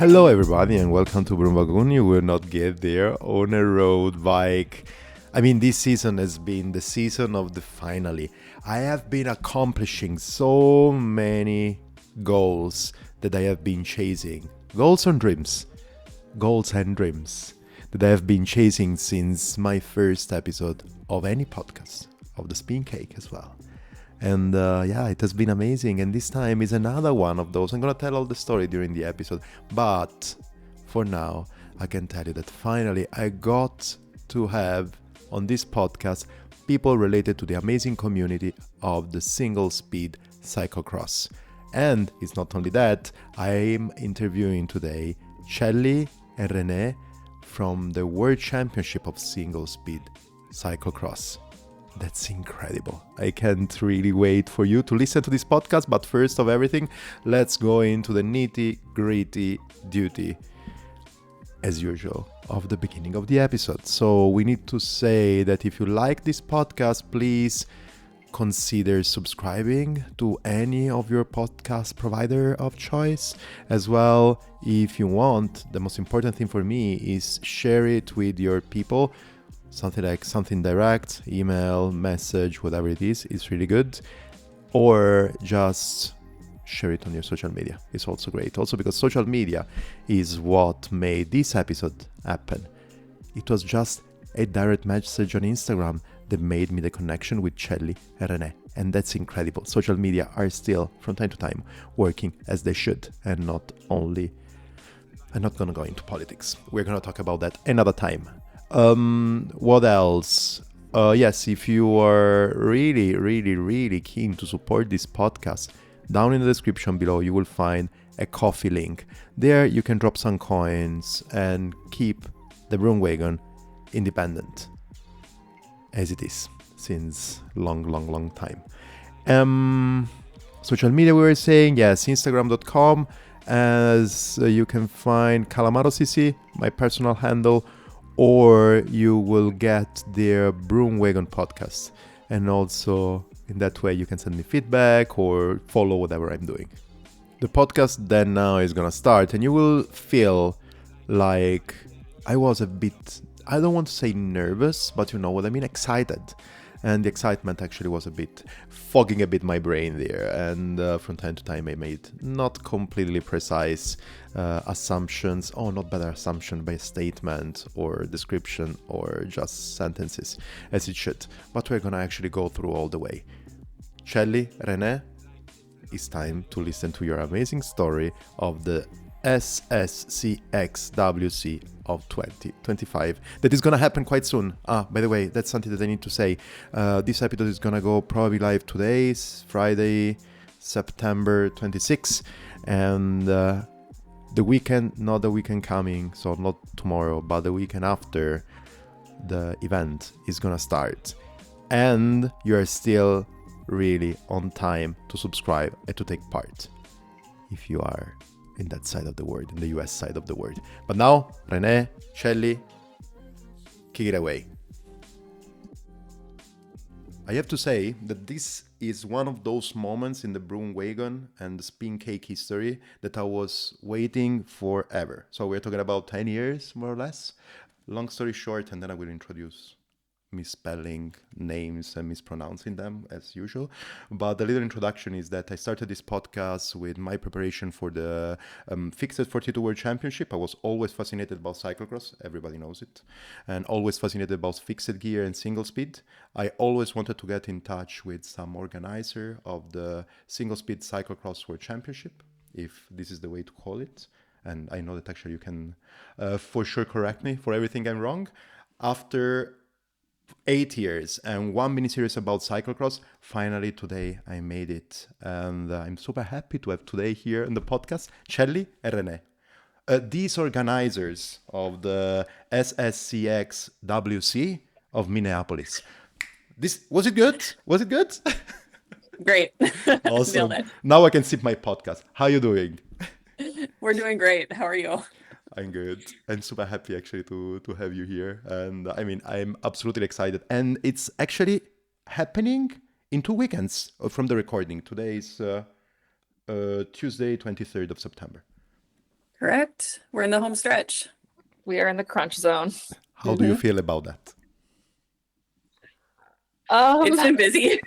Hello everybody and welcome to BroomWagon. You will not get there on a road bike. This season has been the season of the finale. I have been accomplishing so many goals that I have been chasing. Goals and dreams that I have been chasing since my first episode of any podcast, of the Spin Cake as well. And it has been amazing. And this time is another one of those. I'm going to tell all the story during the episode. But for now, I can tell you that finally I got to have on this podcast people related to the amazing community of the single speed cyclocross. And it's not only that, I'm interviewing today Chelli and Renee from the World Championship of Single Speed Cyclocross. That's incredible. I can't really wait for you to listen to this podcast. But first of everything, let's go into the nitty-gritty duty, as usual, of the beginning of the episode. So we need to say that if you like this podcast, please consider subscribing to any of your podcast provider of choice. As well, if you want, the most important thing for me is share it with your people. Something direct, email, message, whatever it is really good. Or just share it on your social media. It's also great. Also because social media is what made this episode happen. It was just a direct message on Instagram that made me the connection with Chelli and Renee. And that's incredible. Social media are still, from time to time, working as they should. And not only... I'm not going to go into politics. We're going to talk about that another time. What else? Yes, if you are really keen to support this podcast, down in the description below you will find a Ko-fi link. There you can drop some coins and keep the BroomWagon independent, as it is since long time. Social media, we were saying, yes, Instagram.com, as you can find Calamaro CC, my personal handle, or you will get their BroomWagon Podcast. And also in that way you can send me feedback or follow whatever I'm doing. The podcast then now is gonna start, and you will feel like I was a bit, I don't want to say nervous, but you know what I mean, excited. And the excitement actually was a bit fogging a bit my brain there. And from time to time I made not completely precise assumptions, or not better assumption by statement or description or just sentences as it should. But we're gonna actually go through all the way. Chelli, Renee, it's time to listen to your amazing story of the SSCXWC of 2025 that is gonna happen quite soon. By the way, that's something that I need to say. This episode is gonna go probably live today, Friday, September 26th, and the weekend, not the weekend coming, so not tomorrow, but the weekend after the event is gonna start. And you are still really on time to subscribe and to take part if you are in that side of the world, in the US side of the world. But now, Renee, Chelli, kick it away. I have to say that this is one of those moments in the BroomWagon and the Spin Cake history that I was waiting forever. So we're talking about 10 years, more or less. Long story short, and then I will introduce misspelling names and mispronouncing them as usual. But the little introduction is that I started this podcast with my preparation for the Fixed 42 World Championship. I was always fascinated about cyclocross, everybody knows it, and always fascinated about fixed gear and single speed. I always wanted to get in touch with some organizer of the single speed cyclocross World Championship, if this is the way to call it. And I know that actually you can for sure correct me for everything I'm wrong. After 8 years and one mini-series about cyclocross, finally today I made it. And I'm super happy to have today here in the podcast Chelli and Renee, disorganizers of the SSCXWC of Minneapolis. Was it good? Great. Awesome. Nailed it. Now I can sip my podcast. How are you doing? We're doing great. How are you? I'm good. I'm super happy actually to have you here. And I'm absolutely excited. And it's actually happening in 2 weekends from the recording. Today is Tuesday, 23rd of September. Correct. We're in the home stretch. We are in the crunch zone. How do you feel about that? It's been busy.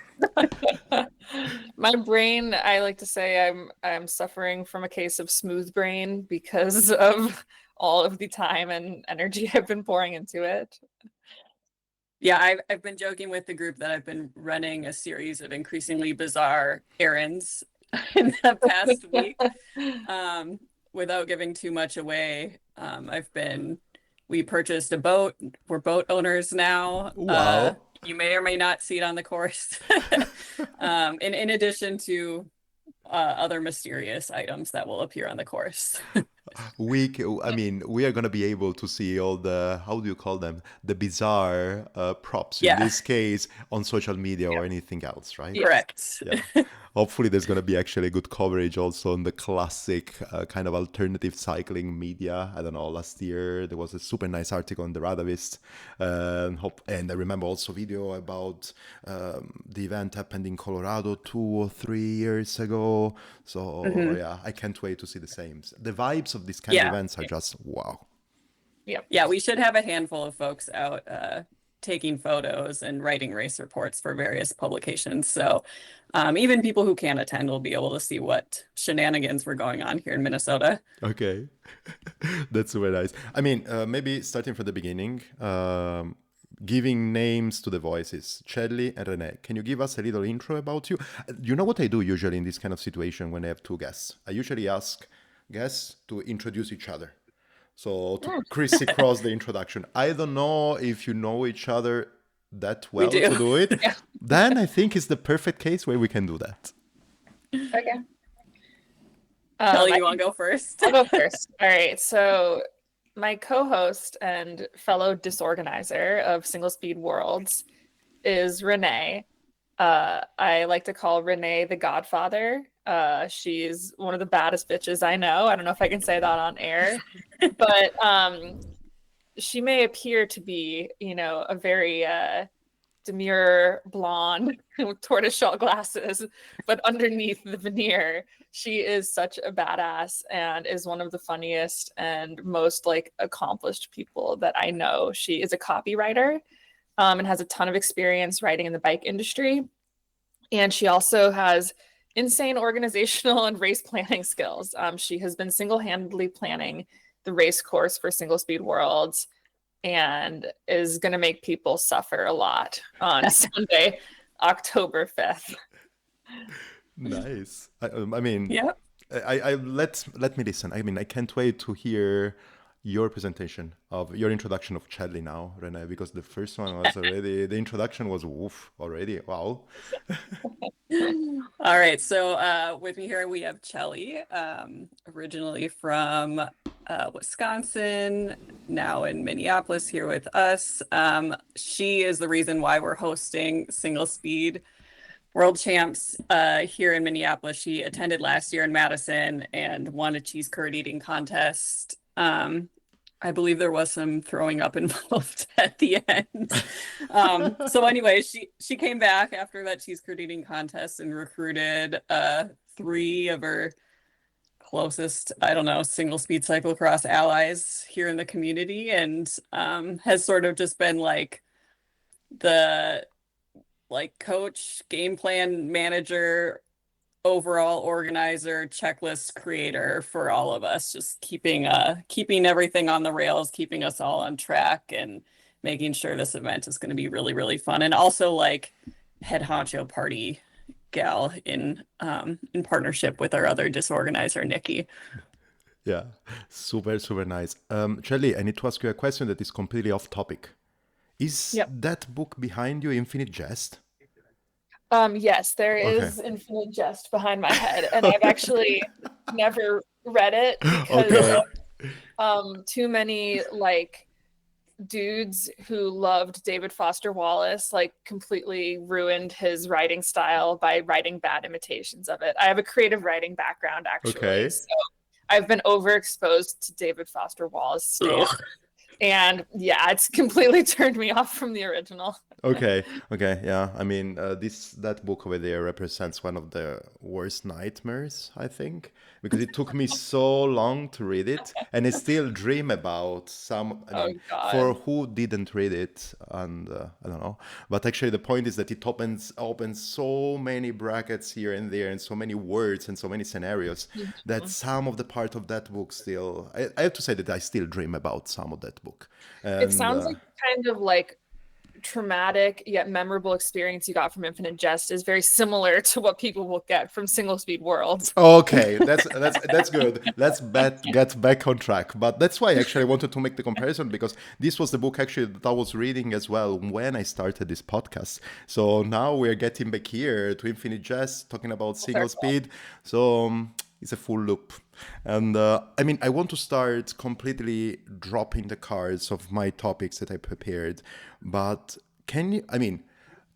My brain, I like to say I'm suffering from a case of smooth brain because of all of the time and energy I've been pouring into it. Yeah, I've been joking with the group that I've been running a series of increasingly bizarre errands in the past week. Without giving too much away, we purchased a boat. We're boat owners now. Wow. You may or may not see it on the course. In addition to other mysterious items that will appear on the course. We are going to be able to see all the, how do you call them? The bizarre props in this case on social media or anything else, right? Correct. Yeah. Hopefully there's going to be actually good coverage also on the classic kind of alternative cycling media. I don't know, last year there was a super nice article on the Radavist. And I remember also video about the event happened in Colorado 2 or 3 years ago. So yeah, I can't wait to see the same. The vibes of these kind of events are just wow. Yeah, we should have a handful of folks out taking photos and writing race reports for various publications. So even people who can't attend will be able to see what shenanigans were going on here in Minnesota. Okay. That's super nice. I mean, maybe starting from the beginning, giving names to the voices, Chelli and Renee. Can you give us a little intro about you? You know what I do usually in this kind of situation when I have two guests? I usually ask guests to introduce each other. So to crisscross the introduction. I don't know if you know each other that well to do it. Yeah. Then I think it's the perfect case where we can do that. Okay. Chelli, you want to go first? I'll go first. All right. So my co-host and fellow disorganizer of Single Speed Worlds is Renee. I like to call Renee the Godfather. She's one of the baddest bitches I know. I don't know if I can say that on air, but she may appear to be, a very demure blonde with tortoiseshell glasses, but underneath the veneer, she is such a badass and is one of the funniest and most accomplished people that I know. She is a copywriter and has a ton of experience writing in the bike industry. And she also has insane organizational and race planning skills. She has been single-handedly planning the race course for Single Speed Worlds and is going to make people suffer a lot on Sunday, October 5th. Nice. I mean, Yeah. let me listen. I mean, I can't wait to hear your presentation of your introduction of Chelli now, Renee, because the first one was already, the introduction was woof already. Wow. All right. So with me here, we have Chelli, originally from Wisconsin, now in Minneapolis here with us. She is the reason why we're hosting Single Speed World Champs here in Minneapolis. She attended last year in Madison and won a cheese curd eating contest. I believe there was some throwing up involved at the end. So anyway, she came back after that cheese curd eating contest and recruited 3 of her closest, single speed cyclocross allies here in the community, and has sort of just been the coach, game plan manager, overall organizer, checklist creator for all of us, just keeping everything on the rails, keeping us all on track, and making sure this event is going to be really, really fun. And also head honcho party gal in partnership with our other disorganizer, Nikki. Yeah, super, super nice. Chelli, I need to ask you a question that is completely off topic. Is that book behind you, Infinite Jest? Yes, there is Infinite Jest behind my head, and I've actually never read it because too many dudes who loved David Foster Wallace completely ruined his writing style by writing bad imitations of it. I have a creative writing background actually, so I've been overexposed to David Foster Wallace stuff. And yeah, it's completely turned me off from the original. Okay, okay, yeah. I mean, that book over there represents one of the worst nightmares, I think, because it took me so long to read it, and I still dream about some. I Oh mean, for God. who didn't read it, and I don't know. But actually, the point is that it opens so many brackets here and there, and so many words and so many scenarios that some of the part of that book still. I have to say that I still dream about some of that book, It and. sounds like kind of like traumatic yet memorable experience you got from Infinite Jest is very similar to what people will get from Single Speed Worlds. Okay, that's good. Get back on track. But that's why actually I wanted to make the comparison because this was the book actually that I was reading as well when I started this podcast. So now we're getting back here to Infinite Jest, talking about single Circle. speed. So it's a full loop. And I mean, I want to start completely dropping the cards of my topics that I prepared. But can you? I mean,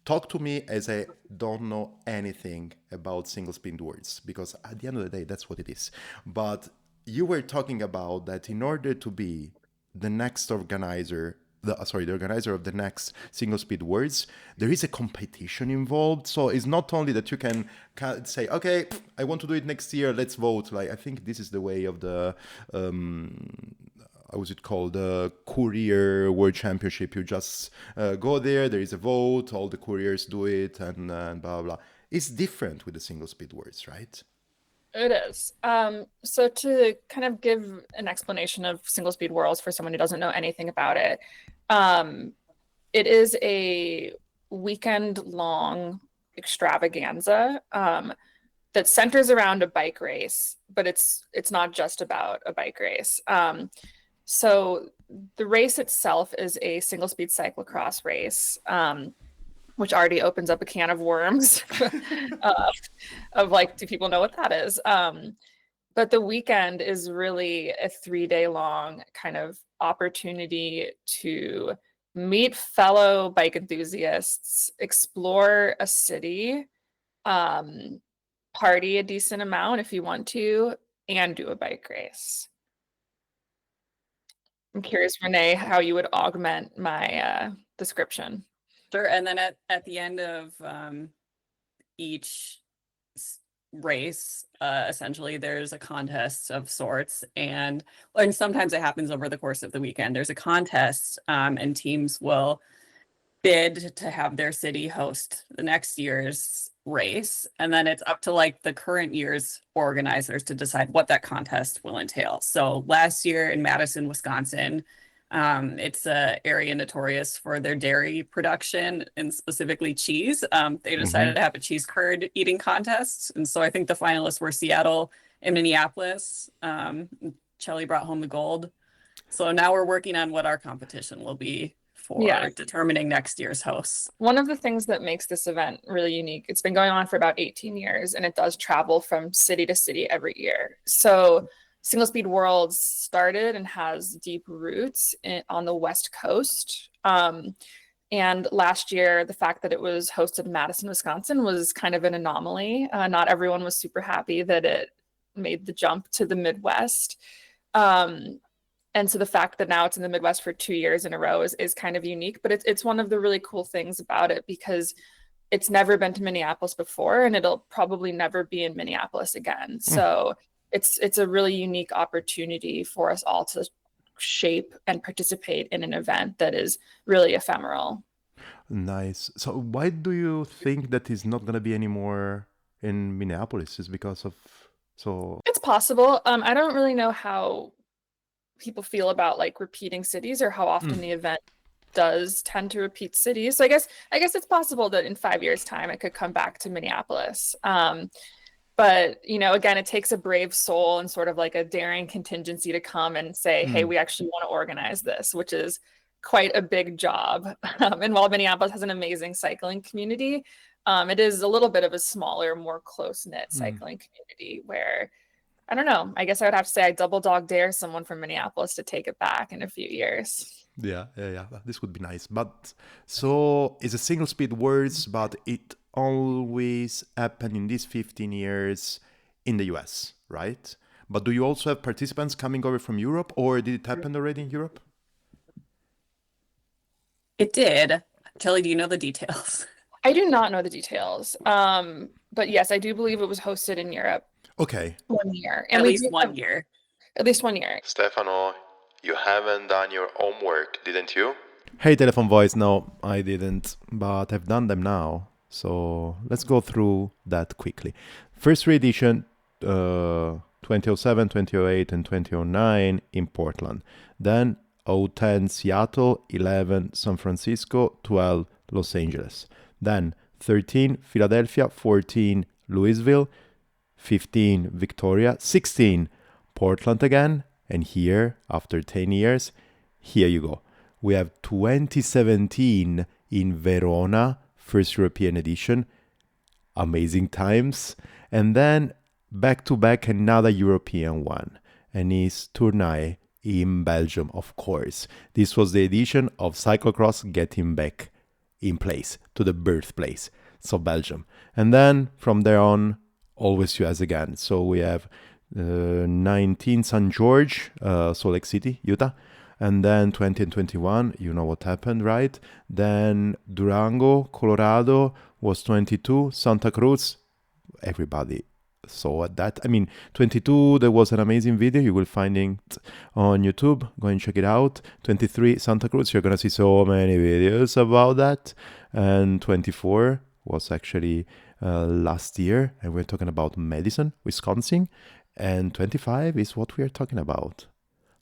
talk to me as I don't know anything about single speed words because at the end of the day, that's what it is. But you were talking about that in order to be the next organizer, the organizer of the next single speed words, there is a competition involved. So it's not only that you can say, okay, I want to do it next year, let's vote. Like I think this is the way of the how was it called? The Courier World Championship. You just go there is a vote, all the couriers do it, and blah, blah, blah. It's different with the single speed words, right? It is. So to kind of give an explanation of Single Speed Worlds for someone who doesn't know anything about it, it is a weekend-long extravaganza that centers around a bike race, but it's not just about a bike race. So the race itself is a single speed cyclocross race, which already opens up a can of worms of like, do people know what that is? But the weekend is really a 3-day long kind of opportunity to meet fellow bike enthusiasts, explore a city, party a decent amount if you want to, and do a bike race. I'm curious, Renee, how you would augment my description. Sure. And then at the end of each race, essentially, there's a contest of sorts, and sometimes it happens over the course of the weekend. There's a contest, and teams will bid to have their city host the next year's race, and then it's up to like the current year's organizers to decide what that contest will entail. So last year in Madison, Wisconsin, it's an area notorious for their dairy production and specifically cheese. They decided to have a cheese curd eating contest, and so I think the finalists were Seattle and Minneapolis. Chelli brought home the gold. So now we're working on what our competition will be for determining next year's hosts. One of the things that makes this event really unique, it's been going on for about 18 years, and it does travel from city to city every year. So Single Speed Worlds started and has deep roots on the West Coast. And last year, the fact that it was hosted in Madison, Wisconsin was kind of an anomaly. Not everyone was super happy that it made the jump to the Midwest. And so the fact that now it's in the Midwest for 2 years in a row is kind of unique, but it's one of the really cool things about it because it's never been to Minneapolis before, and it'll probably never be in Minneapolis again. So it's a really unique opportunity for us all to shape and participate in an event that is really ephemeral. Nice. So why do you think that is not going to be anymore in Minneapolis? Is because of so It's possible. I don't really know how people feel about like repeating cities or how often the event does tend to repeat cities. So I guess it's possible that in 5 years' time it could come back to Minneapolis. But again, it takes a brave soul and sort of like a daring contingency to come and say, hey, we actually want to organize this, which is quite a big job. And while Minneapolis has an amazing cycling community, it is a little bit of a smaller, more close-knit cycling community where I don't know. I guess I would have to say I double dog dare someone from Minneapolis to take it back in a few years. Yeah. This would be nice. But so it's a single speed words, but it always happened in these 15 years in the US, right? But do you also have participants coming over from Europe, or did it happen already in Europe? It did. Chelli, do you know the details? I do not know the details. But yes, I do believe it was hosted in Europe Okay. 1 year. And At we least do one have year. at least 1 year. Stefano, you haven't done your homework, didn't you? Hey, telephone voice. No, I didn't, but I've done them now. So let's go through that quickly. First re-edition, 2007, 2008, and 2009 in Portland. Then 010 Seattle, 11 San Francisco, 12 Los Angeles. Then 13 Philadelphia, 14 Louisville, 15 Victoria, 16 Portland again, and here, after 10 years, here you go. We have 2017 in Verona, first European edition, amazing times, and then back to back another European one, and it's Tournai in Belgium, of course. This was the edition of Cyclocross getting back in place, to the birthplace, so Belgium. And then from there on, always US again. So we have 19 St. George, Salt Lake City, Utah. And then 20 and 21, you know what happened, right? Then Durango, Colorado was 22. Santa Cruz, everybody saw that. I mean, 22, there was an amazing video. You will find it on YouTube. Go and check it out. 23, Santa Cruz, you're going to see so many videos about that. And 24 was actually last year. And we're talking about Madison, Wisconsin. And 25 is what we are talking about.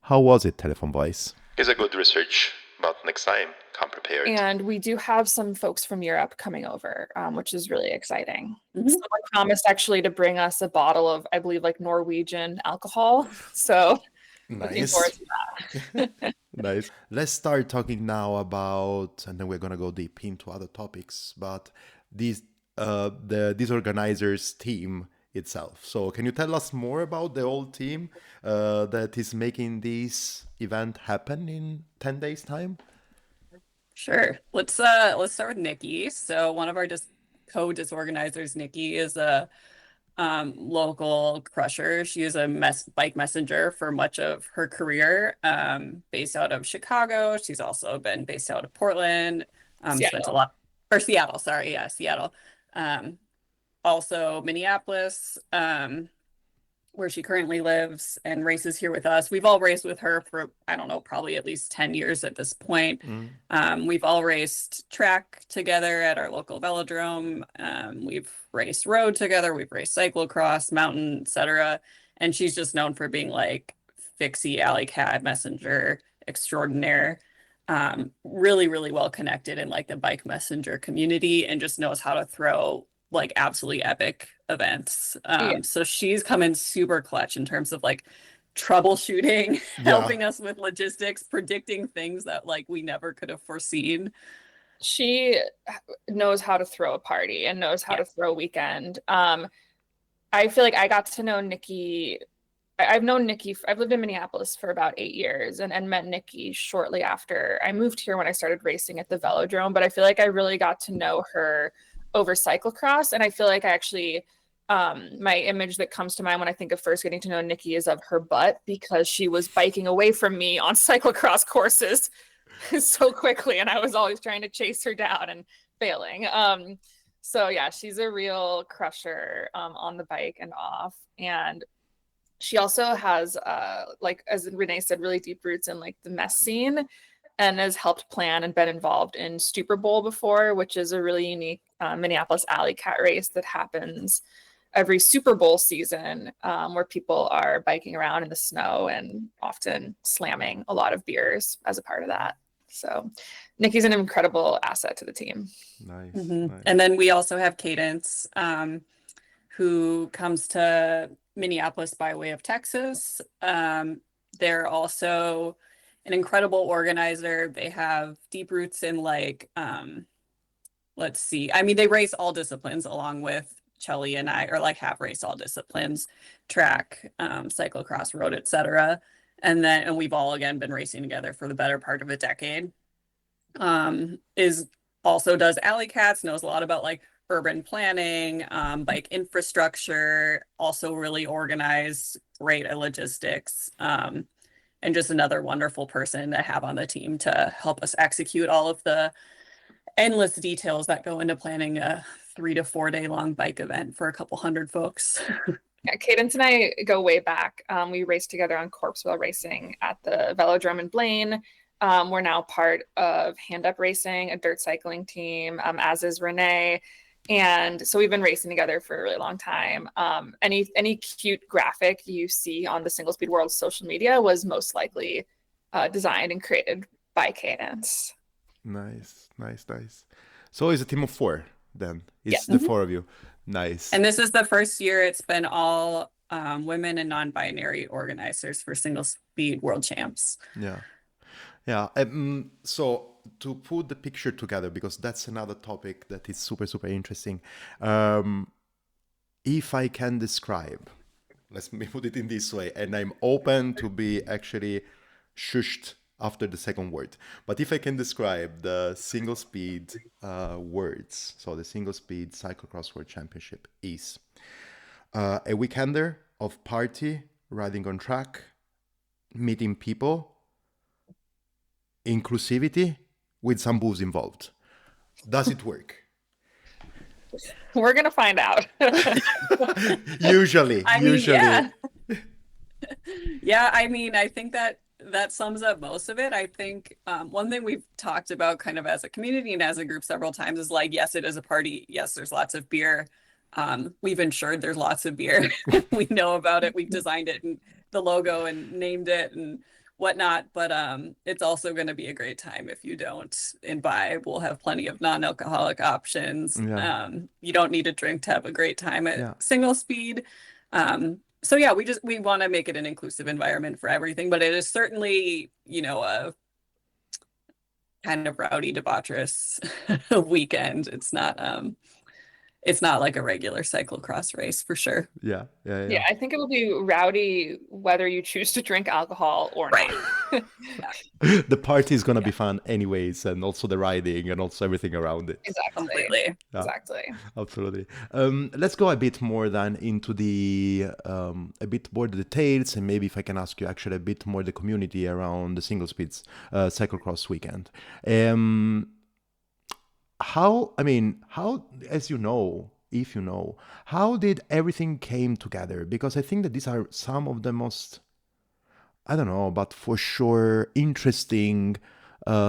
How was it, telephone voice? It's a good research, but next time, come prepared. And we do have some folks from Europe coming over, which is really exciting. Mhm. Someone promised actually to bring us a bottle of, I believe, like Norwegian alcohol. So looking forward to that. Nice. Let's start talking now about, and then we're gonna go deep into other topics, but the disorganizers team itself. So can you tell us more about the whole team that is making this event happen in 10 days time? Sure. Let's start with Nikki. So one of our co-disorganizers, Nikki, is a local crusher. She is a bike messenger for much of her career, based out of Chicago. She's also been based out of Portland. Spent a lot, or Seattle, sorry, yeah, Seattle. Also Minneapolis, where she currently lives and races here with us. We've all raced with her for, I don't know, probably at least 10 years at this point. We've all raced track together at our local velodrome. We've raced road together. We've raced cyclocross, mountain, etc. And she's just known for being like fixie alley cat messenger extraordinaire. Really, really well connected in like the bike messenger community and just knows how to throw like absolutely epic events. So she's come in super clutch in terms of like troubleshooting, helping us with logistics, predicting things that like we never could have foreseen. She knows how to throw a party and knows how to throw a weekend. I feel like I got to know Nikki. I've known Nikki. I've lived in Minneapolis for about 8 years and met Nikki shortly after I moved here when I started racing at the velodrome. But I feel like I really got to know her over cyclocross. And I feel like I actually, my image that comes to mind when I think of first getting to know Nikki is of her butt, because she was biking away from me on cyclocross courses so quickly. And I was always trying to chase her down and failing. So yeah, she's a real crusher on the bike and off. And she also has, like, as Renee said, really deep roots in like the mess scene, and has helped plan and been involved in Super Bowl before, which is a really unique Minneapolis alley cat race that happens every Super Bowl season, where people are biking around in the snow and often slamming a lot of beers as a part of that. So Nikki's an incredible asset to the team. Nice. Nice. And then we also have Cadence, who comes to Minneapolis by way of Texas. They're also an incredible organizer. They have deep roots in like, let's see. I mean, they race all disciplines along with Chelli and I, or like have raced all disciplines, track, cyclocross, road, etc. And we've all again been racing together for the better part of a decade. Does alley cats, knows a lot about like urban planning, bike infrastructure, also really organized, great at logistics. and just another wonderful person to have on the team to help us execute all of the endless details that go into planning a 3 to 4 day long bike event for a couple hundred folks. Yeah, Cadence and I go way back. We raced together on Corpse Wheel Racing at the Velodrome in Blaine. We're now part of Hand Up Racing, a dirt cycling team, as is Renee. And so we've been racing together for a really long time. Any cute graphic you see on the Single Speed World social media was most likely designed and created by Cadence. Nice. So it's a team of 4 then. It's Yeah. the 4 of you. Nice. And this is the first year it's been all women and non-binary organizers for Single Speed World Champs. Yeah. So to put the picture together, because that's another topic that is super, super interesting. If I can describe, let's me put it in this way, and I'm open to be actually shushed after the second word. But if I can describe the single speed words, so the single speed cyclocross world championship is a weekender of party, riding on track, meeting people, inclusivity with some booze involved. Does it work? We're going to find out. Usually. Yeah. Yeah, I mean, I think that sums up most of it. I think one thing we've talked about kind of as a community and as a group several times is like, yes, it is a party. Yes, there's lots of beer. We've ensured there's lots of beer. We know about it. We've designed it and the logo and named it and whatnot. But it's also going to be a great time if you don't imbibe. We'll have plenty of non-alcoholic options. Yeah. You don't need a drink to have a great time at Yeah. Single Speed. So yeah, we want to make it an inclusive environment for everything, but it is certainly, a kind of rowdy, debaucherous weekend. It's not like a regular cyclocross race for sure. Yeah. Yeah, I think it will be rowdy whether you choose to drink alcohol or Right. not. The party is going to be fun anyways, and also the riding and also everything around it. Exactly. Completely. Yeah. Exactly. Absolutely. Let's go a bit more then into a bit more the details, and maybe if I can ask you actually a bit more the community around the single speeds cyclocross weekend. How, as you know, if you know, how did everything came together? Because I think that these are some of the most, I don't know, but for sure interesting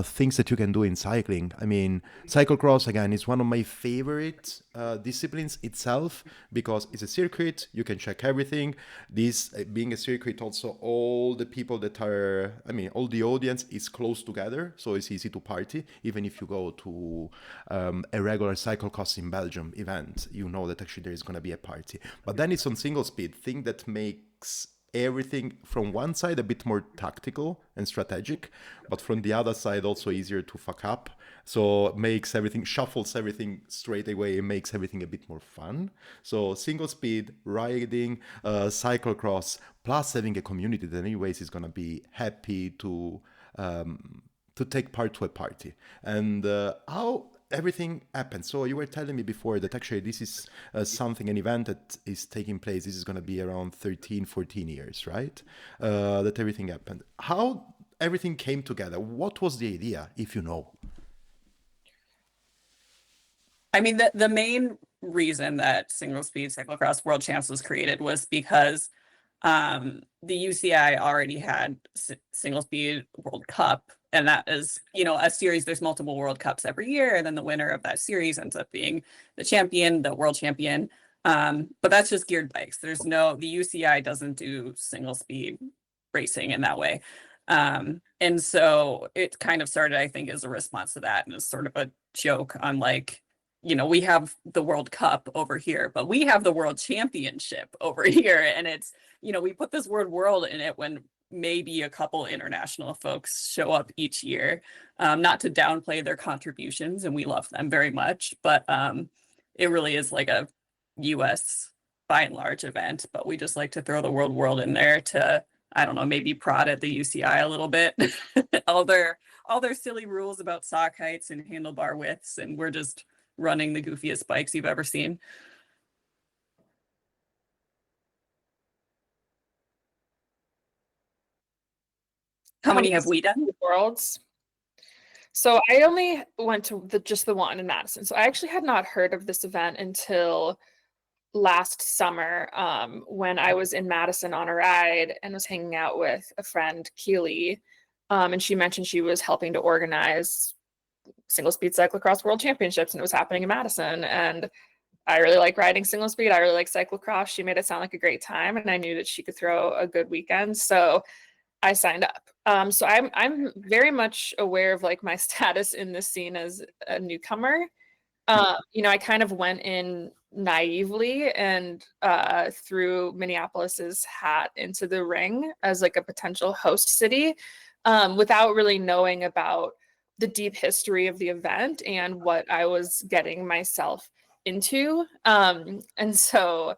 things that you can do in cycling. I mean, cyclocross, again, is one of my favorite disciplines itself because it's a circuit. You can check everything. This being a circuit, also all the people that are, all the audience is close together. So it's easy to party. Even if you go to a regular cyclocross in Belgium event, you know that actually there is going to be a party. But then it's on single speed, thing that makes everything from one side a bit more tactical and strategic, but from the other side also easier to fuck up. So makes everything, shuffles everything straight away and makes everything a bit more fun. So single speed, riding, cyclocross, plus having a community that anyways is going to be happy to take part to a party. And how everything happened. So you were telling me before that actually this is an event that is taking place. This is going to be around 13, 14 years, right? That everything happened. How everything came together? What was the idea, if you know? I mean, the main reason that Single Speed Cyclocross World Champs was created was because the UCI already had Single Speed World Cup. And that is, a series, there's multiple World Cups every year. And then the winner of that series ends up being the champion, the world champion. But that's just geared bikes. The UCI doesn't do single speed racing in that way. And so it kind of started, I think, as a response to that. And it's sort of a joke on we have the World Cup over here, but we have the World Championship over here. And it's, we put this word world in it when maybe a couple international folks show up each year, not to downplay their contributions, and we love them very much, but it really is like a US by and large event, but we just like to throw the word world in there to, I don't know, maybe prod at the UCI a little bit. all their silly rules about sock heights and handlebar widths, and we're just running the goofiest bikes you've ever seen. How many have we done? Worlds. So I only went to just the one in Madison. So I actually had not heard of this event until last summer, when I was in Madison on a ride and was hanging out with a friend, Keely, and she mentioned she was helping to organize single speed cyclocross world championships, and it was happening in Madison. And I really like riding single speed. I really like cyclocross. She made it sound like a great time, and I knew that she could throw a good weekend. So I signed up. So I'm very much aware of like my status in this scene as a newcomer. I kind of went in naively and threw Minneapolis's hat into the ring as like a potential host city, without really knowing about the deep history of the event and what I was getting myself into. And so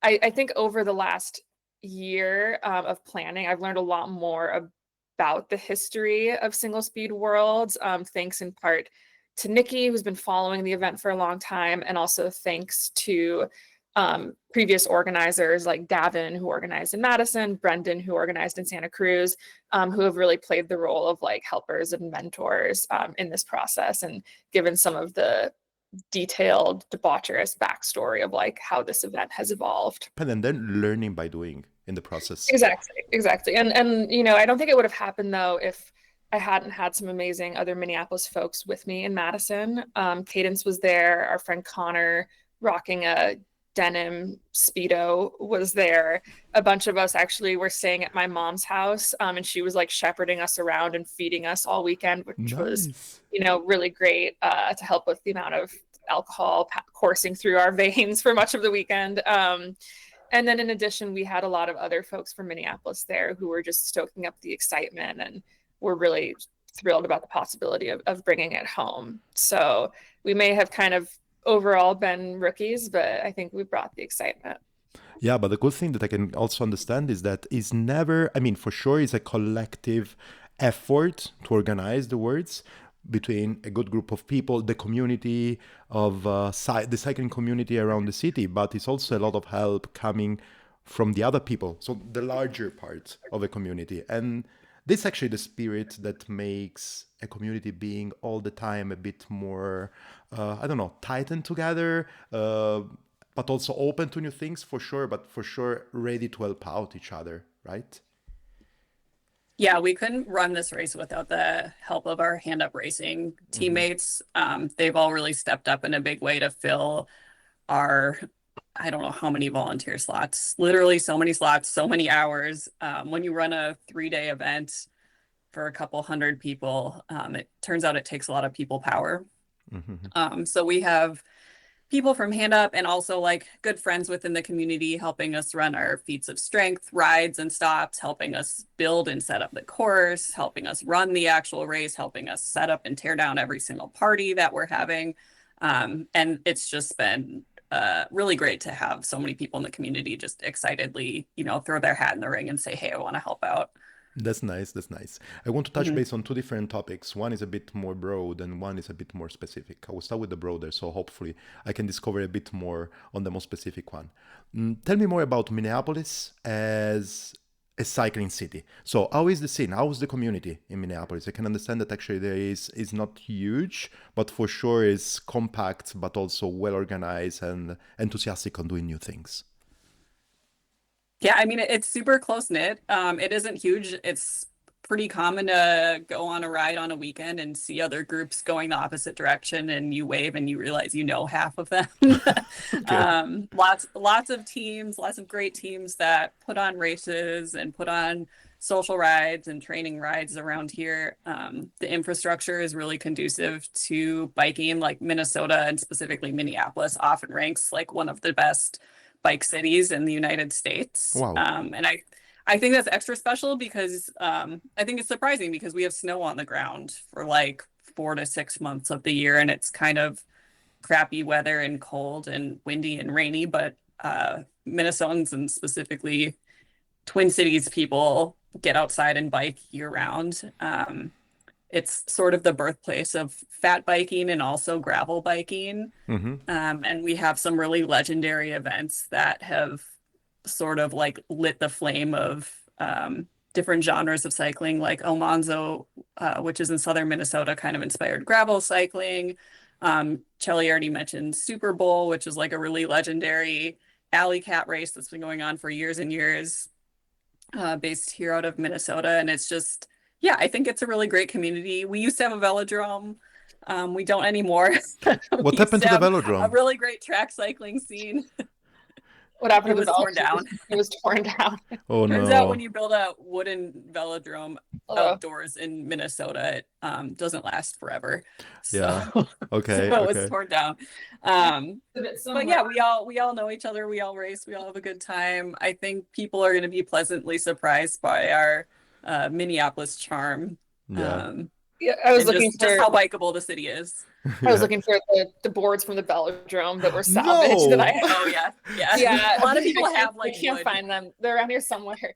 I think over the last year of planning, I've learned a lot more about the history of single speed worlds, thanks in part to Nikki, who's been following the event for a long time, and also thanks to previous organizers like Davin, who organized in Madison, Brendan, who organized in Santa Cruz, who have really played the role of like helpers and mentors in this process, and given some of the detailed debaucherous backstory of like how this event has evolved. And then learning by doing in the process. Exactly. And I don't think it would have happened though if I hadn't had some amazing other Minneapolis folks with me in Madison. Cadence was there. Our friend Connor, rocking a denim Speedo, was there. A bunch of us actually were staying at my mom's house, and she was like shepherding us around and feeding us all weekend, which was, really great to help with the amount of alcohol coursing through our veins for much of the weekend. And then in addition, we had a lot of other folks from Minneapolis there who were just stoking up the excitement, and we're really thrilled about the possibility of bringing it home. So we may have kind of overall been rookies, but I think we brought the excitement. Yeah, but the good thing that I can also understand is that it's never, for sure it's a collective effort to organize the words between a good group of people, the community of the cycling community around the city, but it's also a lot of help coming from the other people, so the larger part of a community. And this is actually the spirit that makes a community being all the time a bit more, tightened together, but also open to new things for sure, but for sure ready to help out each other, right? Yeah, we couldn't run this race without the help of our Hand Up Racing teammates. They've all really stepped up in a big way to fill our, I don't know how many volunteer slots, literally so many slots, so many hours. When you run a 3-day event for a couple hundred people, it turns out it takes a lot of people power. So we have people from Hand Up and also like good friends within the community helping us run our feats of strength, rides and stops, helping us build and set up the course, helping us run the actual race, helping us set up and tear down every single party that we're having. And it's just been really great to have so many people in the community just excitedly, throw their hat in the ring and say, hey, I want to help out. That's nice. I want to touch base on two different topics. One is a bit more broad and one is a bit more specific. I will start with the broader, so hopefully I can discover a bit more on the more specific one. Tell me more about Minneapolis as a cycling city. So how is the scene? How is the community in Minneapolis? I can understand that actually there is not huge, but for sure is compact, but also well organized and enthusiastic on doing new things. Yeah, it's super close knit. It isn't huge. It's pretty common to go on a ride on a weekend and see other groups going the opposite direction, and you wave and you realize half of them. Lots of teams, lots of great teams that put on races and put on social rides and training rides around here. The infrastructure is really conducive to biking. Like Minnesota and specifically Minneapolis often ranks like one of the best bike cities in the United States. Wow. And I think that's extra special because I think it's surprising because we have snow on the ground for like 4 to 6 months of the year, and it's kind of crappy weather and cold and windy and rainy, but Minnesotans and specifically Twin Cities people get outside and bike year round. It's sort of the birthplace of fat biking and also gravel biking. And we have some really legendary events that have sort of like lit the flame of different genres of cycling, like El Monzo, which is in southern Minnesota, kind of inspired gravel cycling. Chelli already mentioned Super Bowl, which is like a really legendary alley cat race that's been going on for years and years, based here out of Minnesota. And it's just, yeah, I think it's a really great community. We used to have a velodrome. We don't anymore. What We used happened to to the have a velodrome? really great track cycling scene. What happened It to the was torn velodrome? down. It was torn down. Oh Turns out when no. you build a wooden velodrome Although, outdoors in Minnesota, it doesn't last forever. So, Yeah. so Okay, it was okay. torn down. But yeah, we all know each other. We all race. We all have a good time. I think people are going to be pleasantly surprised by our Minneapolis charm, Yeah. um, yeah, I was and looking just for how bikeable the city is. I was Yeah. looking for the boards from the velodrome that were salvaged that No. I Oh yeah, yeah. yeah, A lot of people I have like can't wood. find them. They're around here somewhere.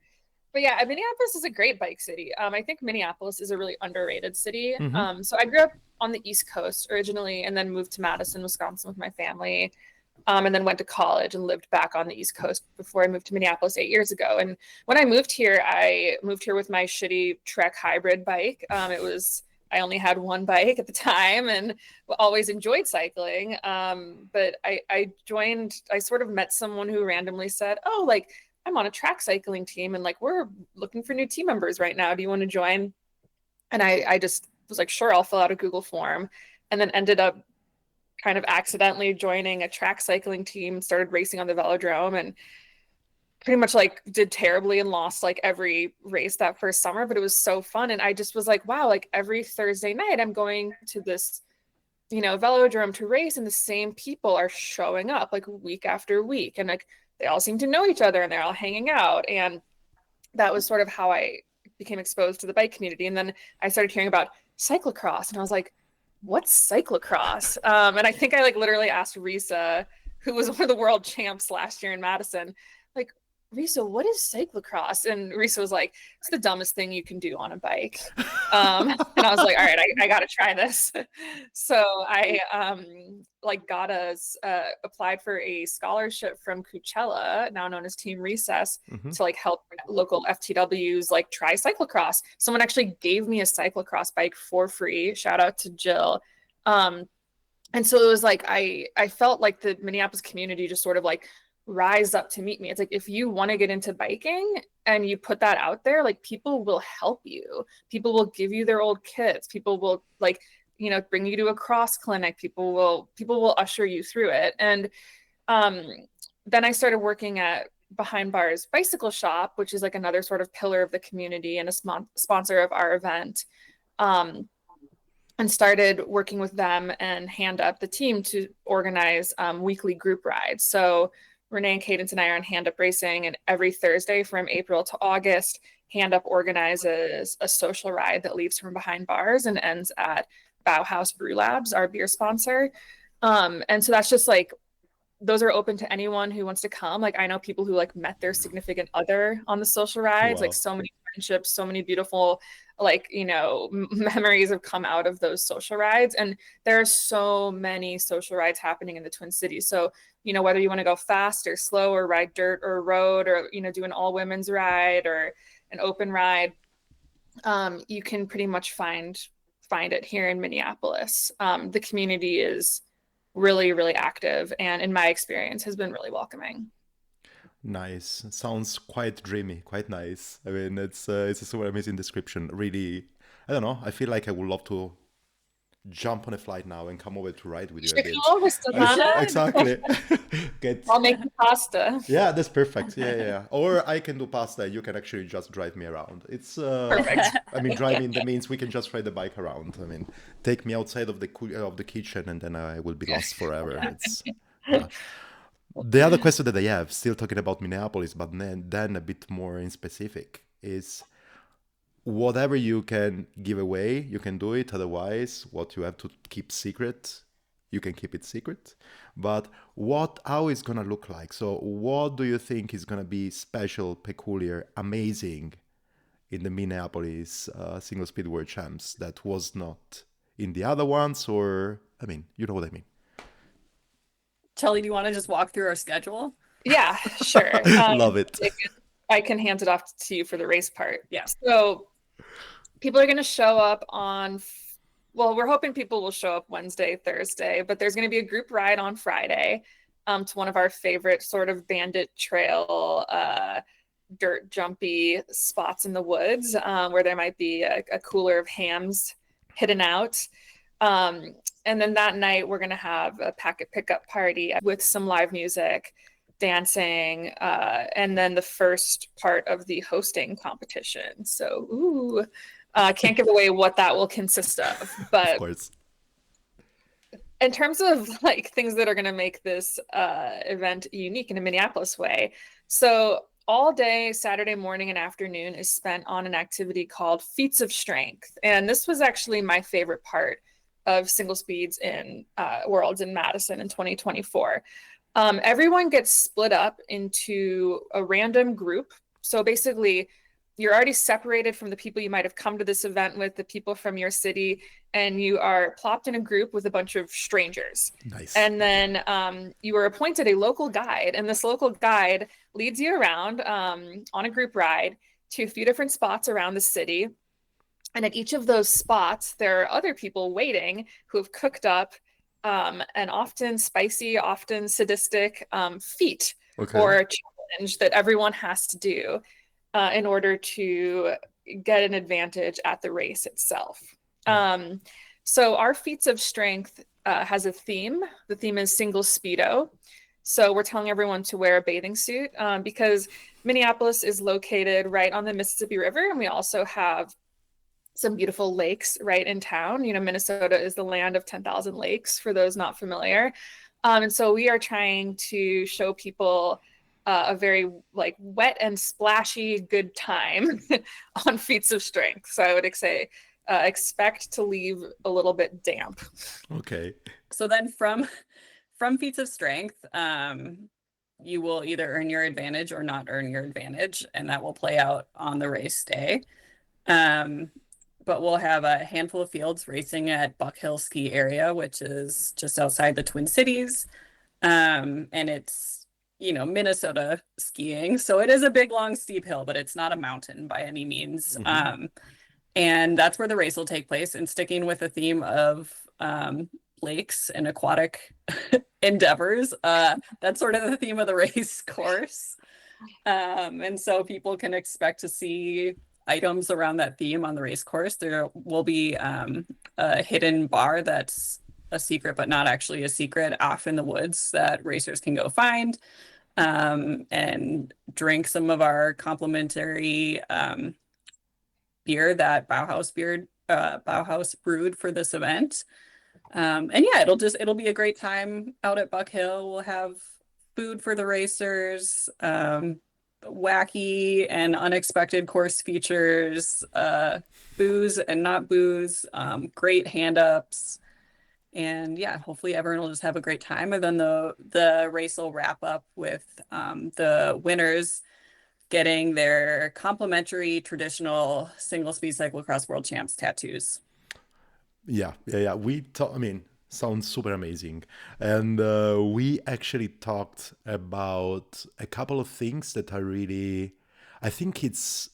But yeah, Minneapolis is a great bike city. I think Minneapolis is a really underrated city. Mm-hmm. So I grew up on the East Coast originally, and then moved to Madison, Wisconsin with my family, and then went to college and lived back on the East Coast before I moved to Minneapolis 8 years ago. And when I moved here with my shitty Trek hybrid bike. I only had one bike at the time and always enjoyed cycling. But I sort of met someone who randomly said, oh, like, I'm on a track cycling team and like we're looking for new team members right now. Do you want to join? And I just was like, sure, I'll fill out a Google form, and then ended up kind of accidentally joining a track cycling team, started racing on the velodrome, and pretty much like did terribly and lost like every race that first summer. But it was so fun. And I just was like, wow, like every Thursday night I'm going to this, velodrome to race, and the same people are showing up like week after week. And like they all seem to know each other and they're all hanging out. And that was sort of how I became exposed to the bike community. And then I started hearing about cyclocross, and I was like, what's cyclocross? And I think I like literally asked Risa, who was one of the world champs last year in Madison, like, Risa, what is cyclocross? And Risa was like, it's the dumbest thing you can do on a bike. And I was like, all right, I got to try this. So I applied for a scholarship from Coachella, now known as Team Recess, Mm-hmm. to like help local FTWs like try cyclocross. Someone actually gave me a cyclocross bike for free. Shout out to Jill. And so it was like I felt like the Minneapolis community just sort of like rise up to meet me. It's like, if you want to get into biking and you put that out there, like people will help you. People will give you their old kits. People will like, bring you to a cross clinic. People will usher you through it. And then I started working at Behind Bars Bicycle Shop, which is like another sort of pillar of the community and a sponsor of our event. And started working with them and Hand Up, the team, to organize weekly group rides. So Renee and Cadence and I are on Hand Up Racing, and every Thursday from April to August, Hand Up organizes a social ride that leaves from Behind Bars and ends at Bauhaus Brew Labs, our beer sponsor. And so that's just like, those are open to anyone who wants to come. Like I know people who like met their significant other on the social rides. Wow. Like so many friendships, so many beautiful memories have come out of those social rides. And there are so many social rides happening in the Twin Cities. So whether you want to go fast or slow or ride dirt or road or do an all women's ride or an open ride, you can pretty much find it here in Minneapolis. The community is really, really active, and in my experience has been really welcoming. Nice. Sounds quite dreamy, quite nice. I mean, it's a super amazing description. Really, I don't know. I feel like I would love to jump on a flight now and come over to ride with you a bit. Come over, Stefano. Exactly. I'll make the pasta. Yeah, that's perfect. Yeah. Or I can do pasta. You can actually just drive me around. It's Perfect. I mean, driving that means we can just ride the bike around. I mean, take me outside of the kitchen, and then I will be lost forever. It's the other question that I have, still talking about Minneapolis, but then a bit more in specific, is whatever you can give away, you can do it. Otherwise, what you have to keep secret, you can keep it secret. But how is gonna look like? So what do you think is gonna be special, peculiar, amazing in the Minneapolis single speed world champs that was not in the other ones? Or, I mean, you know what I mean. Chelli, do you want to just walk through our schedule? Yeah, sure. Love it. I can hand it off to you for the race part. Yeah. So people are going to show up well, we're hoping people will show up Wednesday, Thursday, but there's going to be a group ride on Friday to one of our favorite sort of bandit trail, dirt jumpy spots in the woods where there might be a cooler of hams hidden out. And then that night, we're going to have a packet pickup party with some live music, dancing, and then the first part of the hosting competition. So, can't give away what that will consist of. But Of course. in terms of like things that are going to make this event unique in a Minneapolis way, so all day Saturday morning and afternoon is spent on an activity called Feats of Strength. And this was actually my favorite part of Single Speeds in Worlds in Madison in 2024. Everyone gets split up into a random group. So basically, you're already separated from the people you might have come to this event with, the people from your city, and you are plopped in a group with a bunch of strangers. Nice. And then you are appointed a local guide, and this local guide leads you around on a group ride to a few different spots around the city. And at each of those spots, there are other people waiting who have cooked up an often spicy, often sadistic feat or challenge that everyone has to do in order to get an advantage at the race itself. So our Feats of Strength has a theme. The theme is Single Speedo. So we're telling everyone to wear a bathing suit because Minneapolis is located right on the Mississippi River, and we also have some beautiful lakes right in town. You know, Minnesota is the land of 10,000 lakes, for those not familiar. And so we are trying to show people a very like wet and splashy good time on Feats of Strength. So I would say expect to leave a little bit damp. Okay. So then from Feats of Strength, you will either earn your advantage or not earn your advantage, and that will play out on the race day. But we'll have a handful of fields racing at Buck Hill Ski Area, which is just outside the Twin Cities. And it's, you know, Minnesota skiing. So it is a big, long, steep hill, but it's not a mountain by any means. Mm-hmm. And that's where the race will take place. And sticking with the theme of lakes and aquatic endeavors, that's sort of the theme of the race course. And so people can expect to see items around that theme on the race course. There will be a hidden bar that's a secret, but not actually a secret, off in the woods that racers can go find and drink some of our complimentary beer that Bauhaus brewed for this event. And yeah, it'll be a great time out at Buck Hill. We'll have food for the racers, wacky and unexpected course features, booze and not booze, great hand-ups, and yeah, hopefully everyone will just have a great time. And then the race will wrap up with the winners getting their complimentary traditional single speed cyclocross world champs tattoos. Yeah. Sounds super amazing. And we actually talked about a couple of things that are really, I think it's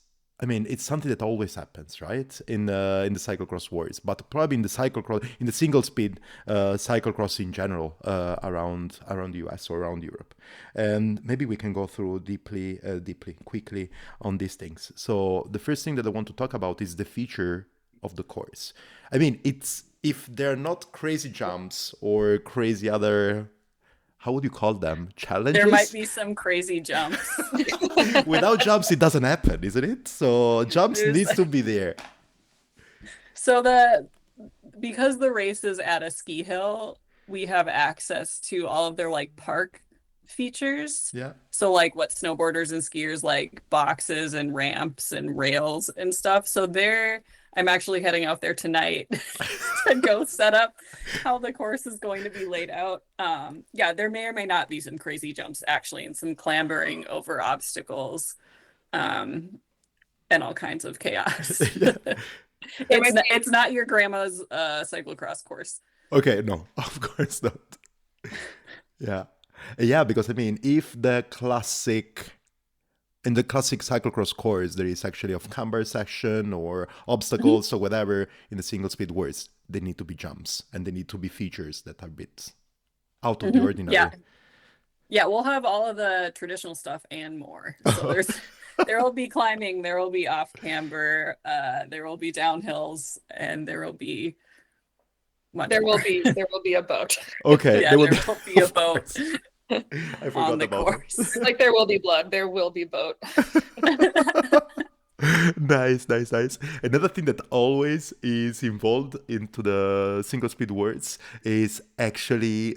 something that always happens, right? In the cyclocross world, but probably in the single speed cyclocross in general around the US or around Europe. And maybe we can go through quickly on these things. So the first thing that I want to talk about is the feature of the course. I mean, if they're not crazy jumps or crazy other, how would you call them, challenges? There might be some crazy jumps. Without jumps, it doesn't happen, isn't it? So jumps needs to be there. So because the race is at a ski hill, we have access to all of their like park features. Yeah. So like what snowboarders and skiers like boxes and ramps and rails and stuff. So I'm actually heading out there tonight to go set up how the course is going to be laid out. Yeah, there may or may not be some crazy jumps actually, and some clambering over obstacles, and all kinds of chaos. It's not your grandma's cyclocross course. Okay, no, of course not. Yeah, because I mean, if the classic in the classic cyclocross course, there is actually a camber section or obstacles or whatever. In the single speed worlds, they need to be jumps and they need to be features that are a bit out of the ordinary. Yeah. Yeah, we'll have all of the traditional stuff and more. So there will be climbing, there will be off camber, there will be downhills, and there will be there will be a boat. Okay, yeah, there will be a boat I forgot on the about course. Like there will be blood, there will be boat. Nice. Another thing that always is involved into the single speed words is actually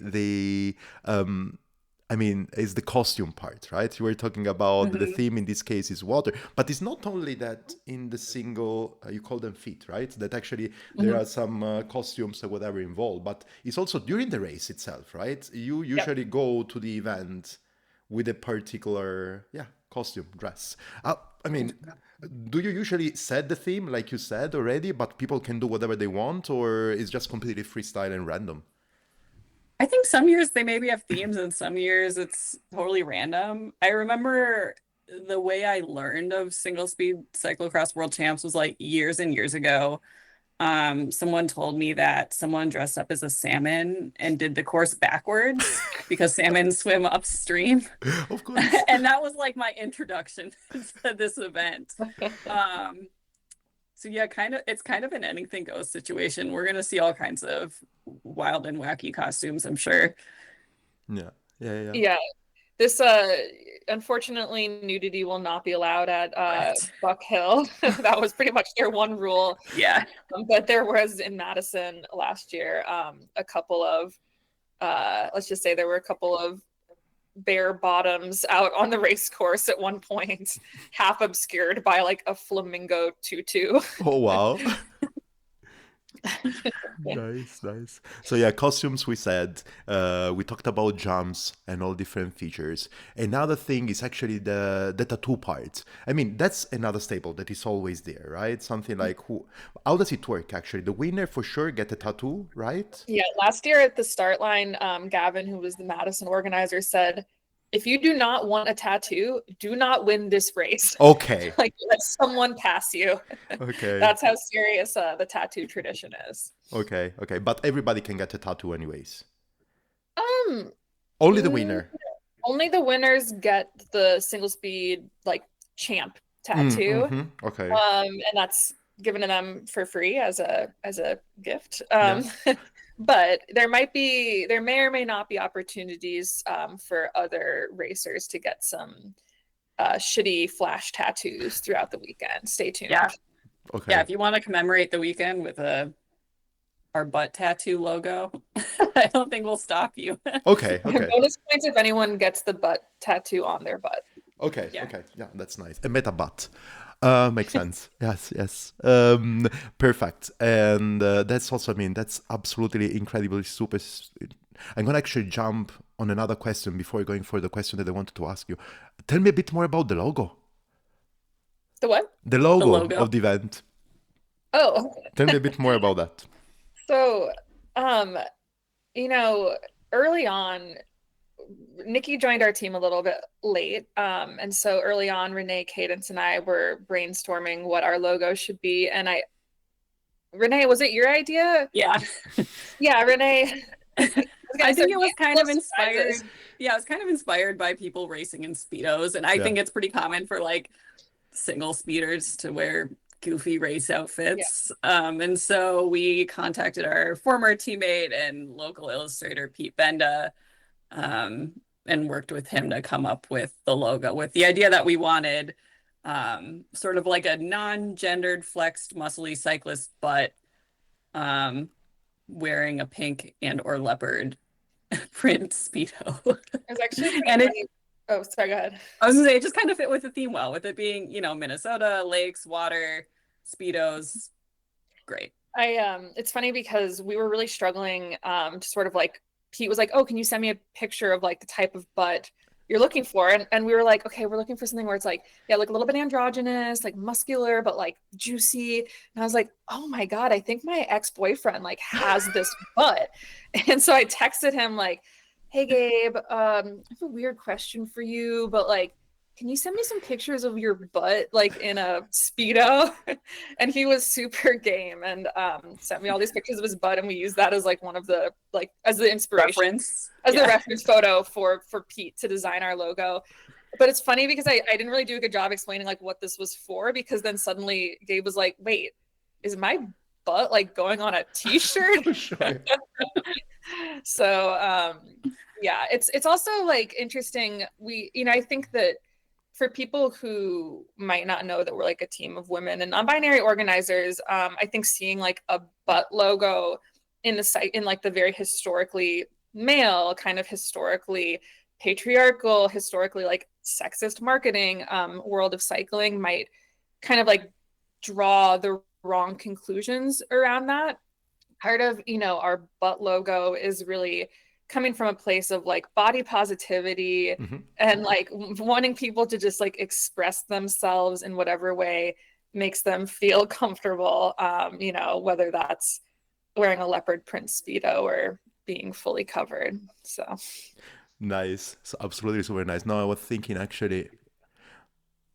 is the costume part, right? You were talking about the theme in this case is water, but it's not only that in the single, you call them feet, right? That actually there are some costumes or whatever involved, but it's also during the race itself, right? You usually go to the event with a particular, costume, dress. Do you usually set the theme, like you said already, but people can do whatever they want, or is just completely freestyle and random? I think some years they maybe have themes and some years it's totally random. I remember the way I learned of single speed cyclocross world champs was like years and years ago. Someone told me that someone dressed up as a salmon and did the course backwards because salmon swim upstream. Of course. And that was like my introduction to this event. So yeah, it's kind of an anything goes situation. We're gonna see all kinds of wild and wacky costumes, I'm sure. Yeah. This unfortunately nudity will not be allowed at Buck Hill. That was pretty much their one rule. Yeah. But there was in Madison last year a couple of let's just say there were a couple of bare bottoms out on the race course at one point, half obscured by like a flamingo tutu. Oh wow. Nice. So yeah, costumes we said, we talked about jumps and all different features. Another thing is actually the tattoo part. I mean, that's another staple that is always there, right? Something like how does it work actually? The winner for sure get a tattoo, right? Yeah, last year at the start line, Gavin, who was the Madison organizer, said, if you do not want a tattoo, do not win this race. Okay. Like let someone pass you. Okay. That's how serious the tattoo tradition is. Okay. But everybody can get a tattoo anyways. Only the winner. Only the winners get the single speed like champ tattoo. Okay. And that's given to them for free as a gift. But there may or may not be opportunities for other racers to get some shitty flash tattoos throughout the weekend. Stay tuned. Yeah. Okay. Yeah, if you want to commemorate the weekend with our butt tattoo logo, I don't think we'll stop you. Okay. Bonus points if anyone gets the butt tattoo on their butt. Okay. Yeah, that's nice. A meta butt. Makes sense. Yes. Perfect. And that's also, that's absolutely incredibly super. I'm going to actually jump on another question before going for the question that I wanted to ask you. Tell me a bit more about the logo. The what? The logo of the event. Oh. Tell me a bit more about that. So, early on, Nikki joined our team a little bit late. And so early on, Renee, Cadence, and I were brainstorming what our logo should be. And Renee, was it your idea? Yeah. Yeah, Renee. I think it was kind of inspired. Yeah, it was kind of inspired by people racing in Speedos. And I think it's pretty common for like single speeders to wear goofy race outfits. And so we contacted our former teammate and local illustrator, Pete Benda, and worked with him to come up with the logo with the idea that we wanted sort of like a non-gendered flexed muscly cyclist, but wearing a pink and or leopard print Speedo. It's actually oh, sorry, go ahead. I was gonna say it just kind of fit with the theme well, with it being, Minnesota, lakes, water, Speedos. Great. It's funny because we were really struggling to sort of like, Pete was like, oh, can you send me a picture of like the type of butt you're looking for? And we were like, okay, we're looking for something where it's like, like a little bit androgynous, like muscular, but like juicy. And I was like, oh my God, I think my ex-boyfriend like has this butt. And so I texted him like, hey Gabe, I have a weird question for you, but like, can you send me some pictures of your butt like in a Speedo? And he was super game and sent me all these pictures of his butt, and we used that as like one of the like as the inspiration Reference. as the reference photo for Pete to design our logo. But it's funny because I didn't really do a good job explaining like what this was for, because then suddenly Gabe was like, wait, is my butt like going on a t-shirt? Sure. So yeah, it's also like interesting. I think that for people who might not know that we're like a team of women and non-binary organizers, I think seeing like a butt logo in the site in like the very historically male, kind of historically patriarchal, historically like sexist marketing world of cycling might kind of like draw the wrong conclusions around that. Part of, our butt logo is really coming from a place of like body positivity and like wanting people to just like express themselves in whatever way makes them feel comfortable, whether that's wearing a leopard print Speedo or being fully covered. So Nice. So absolutely super nice. No, I was thinking actually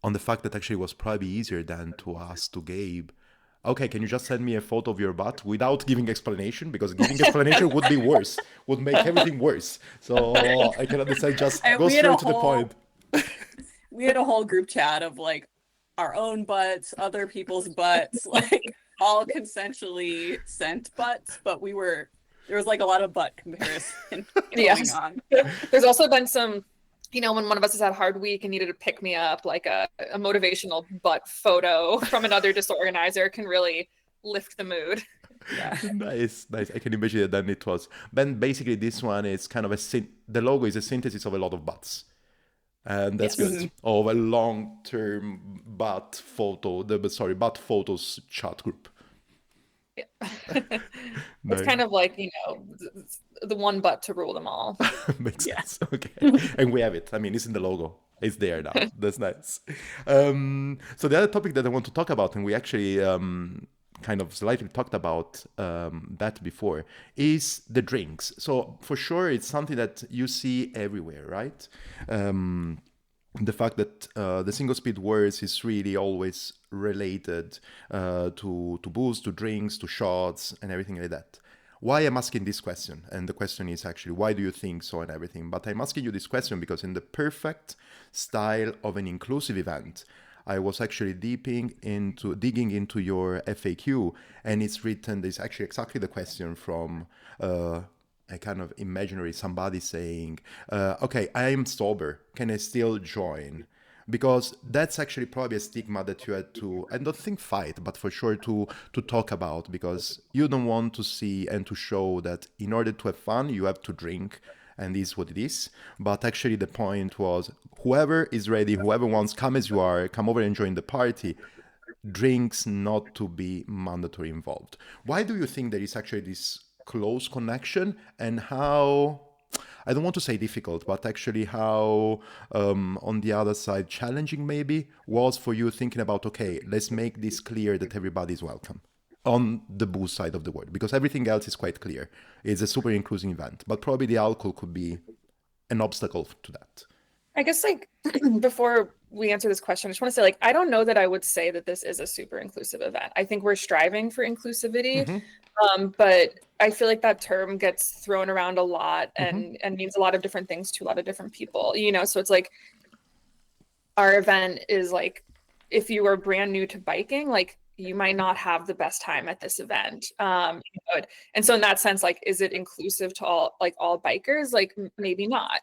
on the fact that actually it was probably easier than to ask to Gabe, okay, can you just send me a photo of your butt without giving explanation? Because giving explanation would be worse, would make everything worse. So I can understand, just go straight to the point. We had a whole group chat of like our own butts, other people's butts, like all consensually sent butts, but there was like a lot of butt comparison going on. There's also been some, when one of us has had a hard week and needed to pick me up, like a motivational butt photo from another disorganizer can really lift the mood. Yeah. Nice. I can imagine that then it was. Then basically this one is kind of the logo is a synthesis of a lot of butts. And that's good. Of a long-term butt photos chat group. Yeah. Nice. It's kind of like, the one butt to rule them all. Makes sense. Okay. And we have it. I mean, it's in the logo. It's there now. That's nice. So the other topic that I want to talk about, and we actually kind of slightly talked about that before, is the drinks. So for sure, it's something that you see everywhere, right? The fact that the single speed words is really always related to booze, to drinks, to shots, and everything like that. Why I'm asking this question, and the question is actually, why do you think so and everything? But I'm asking you this question because in the perfect style of an inclusive event, I was actually digging into your FAQ, and it's written, there's actually exactly the question from a kind of imaginary somebody saying, okay, I am sober, can I still join? Because that's actually probably a stigma that you had to, I don't think fight, but for sure to talk about, because you don't want to see and to show that in order to have fun, you have to drink, and this is what it is. But actually the point was, whoever is ready, whoever wants, come as you are, come over and join the party, drinks not to be mandatory involved. Why do you think there is actually this close connection, and how, I don't want to say difficult, but actually how on the other side challenging maybe was for you thinking about, okay, let's make this clear that everybody's welcome on the booze side of the word, because everything else is quite clear. It's a super inclusive event, but probably the alcohol could be an obstacle to that. I guess like before we answer this question, I just want to say like, I don't know that I would say that this is a super inclusive event. I think we're striving for inclusivity, but I feel like that term gets thrown around a lot and means a lot of different things to a lot of different people, so it's like our event is like, if you are brand new to biking, like you might not have the best time at this event. And so in that sense, like, is it inclusive to all bikers? Like maybe not,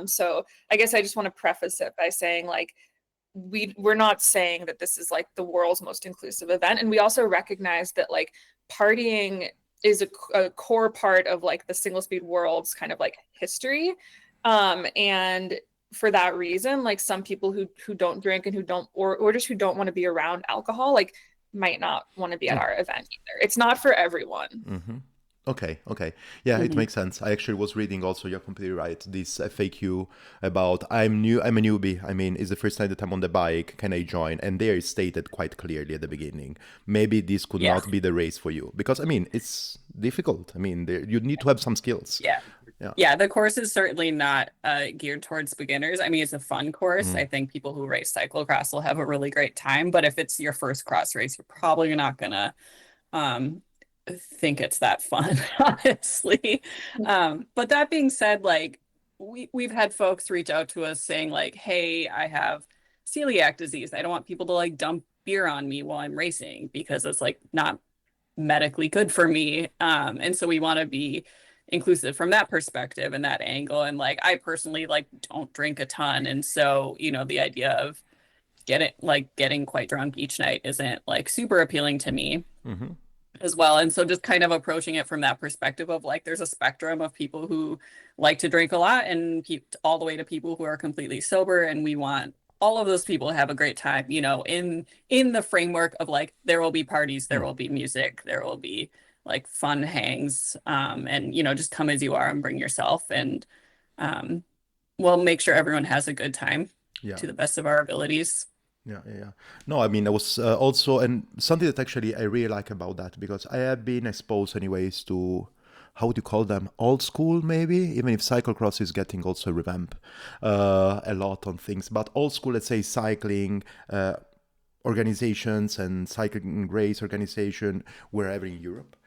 so I guess I just want to preface it by saying like, we're not saying that this is like the world's most inclusive event. And we also recognize that like partying is a core part of like the single speed world's kind of like history. And for that reason, like some people who don't drink and who don't, or just who don't want to be around alcohol, like might not want to be at our event either. It's not for everyone. Okay. Yeah, it makes sense. I actually was reading also, you're completely right, this FAQ about I'm a newbie. I mean, it's the first time that I'm on the bike. Can I join? And there is stated quite clearly at the beginning, maybe this could not be the race for you. Because, I mean, it's difficult. I mean, you need to have some skills. Yeah. Yeah, the course is certainly not geared towards beginners. I mean, it's a fun course. I think people who race cyclocross will have a really great time, but if it's your first cross race, you're probably not gonna um, think it's that fun, honestly. But that being said, like we've had folks reach out to us saying like, "Hey, I have celiac disease. I don't want people to like dump beer on me while I'm racing because it's like not medically good for me." And so we want to be inclusive from that perspective and that angle. And like I personally like don't drink a ton. And so, you know, the idea of getting quite drunk each night isn't like super appealing to me as well. And so just kind of approaching it from that perspective of like there's a spectrum of people who like to drink a lot and keep all the way to people who are completely sober. And we want all of those people to have a great time, you know, in the framework of like there will be parties, there will be music, there will be like fun hangs, and you know, just come as you are and bring yourself, and we'll make sure everyone has a good time to the best of our abilities. Yeah. No, I mean, I was also, and something that actually I really like about that, because I have been exposed anyways to, how would you call them, old school maybe, even if cyclocross is getting also a revamp a lot on things, but old school, let's say cycling organizations and cycling race organization wherever in Europe.